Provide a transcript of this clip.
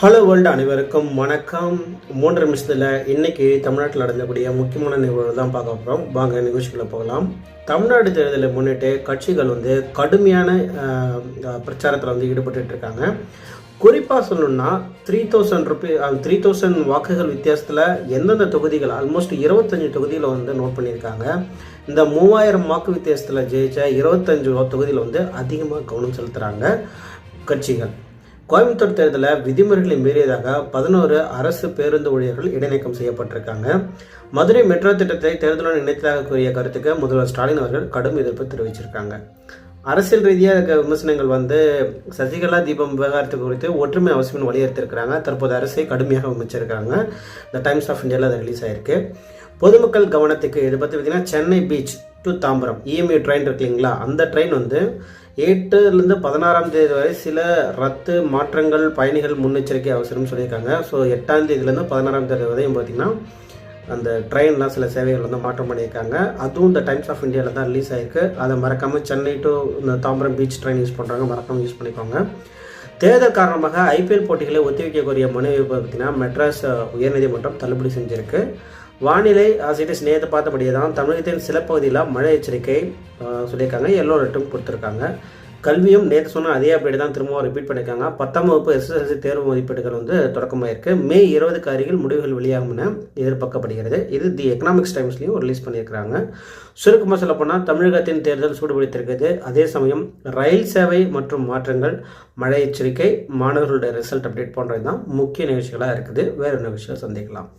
Hello world அனைவருக்கும் வணக்கம். 3 நிமிஷத்தில் இன்னைக்கு தமிழ்நாட்டில் நடந்தக்கூடிய முக்கியமான நிகழ்வுகள் தான் பார்க்க போகிறோம். வாங்க நிகழ்ச்சிக்குள்ளே போகலாம். தமிழ்நாடு தேர்தலை முன்னிட்டு கட்சிகள் கடுமையான பிரச்சாரத்தில் ஈடுபட்டு இருக்காங்க. குறிப்பாக சொல்லணும்னா 3000 வாக்குகள் வித்தியாசத்தில் எந்தெந்த தொகுதிகள் ஆல்மோஸ்ட் 25 தொகுதியில் நோட் பண்ணியிருக்காங்க. இந்த 3000 வாக்கு வித்தியாசத்தில் ஜெயிச்ச 25 தொகுதியில் அதிகமாக கவனம் செலுத்துகிறாங்க கட்சிகள். கோயம்புத்தூர் தேர்தலில் விதிமுறைகளை மீறியதாக 11 அரசு பேருந்து ஊழியர்கள் இடைநீக்கம் செய்யப்பட்டிருக்காங்க. மதுரை மெட்ரோ திட்டத்தை தேர்தலுடன் இணைத்ததாக கூறிய கருத்துக்கு முதல்வர் ஸ்டாலின் அவர்கள் கடும் எதிர்ப்பு தெரிவிச்சிருக்காங்க. அரசியல் ரீதியாக விமர்சனங்கள் சசிகலா தீபம் விவகாரத்து குறித்து ஒற்றுமை அவசியம் வலியுறுத்திருக்கிறாங்க. தற்போது அரசை கடுமையாக விமர்சிச்சிருக்காங்க. த டைம்ஸ் ஆஃப் இந்தியாவில் அது ரிலீஸ் ஆயிருக்கு. பொதுமக்கள் கவனத்துக்கு இதை பற்றி பார்த்தீங்கன்னா Chennai beach to Tambaram EMU train இருக்கு இல்லைங்களா, அந்த ட்ரெயின் 8லேருந்து 16ஆம் தேதி வரை சில ரத்து மாற்றங்கள் பயணிகள் முன்னெச்சரிக்கை அவசரம் சொல்லியிருக்காங்க. ஸோ 8ஆம் தேதியிலேருந்து 16ஆம் தேதி வரையும் பார்த்திங்கன்னா அந்த ட்ரெயின்லாம் சில சேவைகள் மாற்றம் பண்ணியிருக்காங்க. அதுவும் இந்த டைம்ஸ் ஆஃப் இந்தியாவில் தான் ரிலீஸ் ஆகிருக்கு. அதை மறக்காமல் சென்னை டு இந்த தாம்பரம் பீச் ட்ரெயின் யூஸ் பண்ணுறாங்க, மறக்காமல் யூஸ் பண்ணிக்கோங்க. தேர்தல் காரணமாக ஐபிஎல் போட்டிகளை ஒத்திவைக்கக்கூடிய மனுவை பார்த்திங்கன்னா மெட்ராஸ் உயர்நீதிமன்றம் தள்ளுபடி செஞ்சுருக்கு. வானிலை ஆசிரியர் நேற்று பார்த்தபடியே தான் தமிழகத்தின் சில பகுதியில் மழை எச்சரிக்கை சொல்லியிருக்காங்க. எல்லோ அலர்ட்டும் கொடுத்துருக்காங்க. கல்வியும் நேற்று சொன்ன அதே அப்டேட் தான் திரும்பவும் ரிப்பீட் பண்ணியிருக்காங்க. 10ஆம் வகுப்பு எஸ்எஸ்எல்சி தேர்வு மதிப்பீடுகள் தொடக்கமாயிருக்கு. மே 20க்கு அருகில் முடிவுகள் வெளியாகும் என எதிர்பார்க்கப்படுகிறது. இது தி எக்கனாமிக்ஸ் டைம்ஸ்லையும் ரிலீஸ் பண்ணியிருக்கிறாங்க. சுருக்கமாக சொல்லப்போனால் தமிழகத்தின் தேர்தல் சூடுபிடித்திருக்குது. அதே சமயம் ரயில் சேவை மற்றும் மாற்றங்கள், மழை எச்சரிக்கை, மாணவர்களுடைய ரிசல்ட் அப்டேட் போன்றது தான் முக்கிய நிகழ்ச்சிகளாக இருக்குது. வேறு நிகழ்ச்சிகளை சந்திக்கலாம்.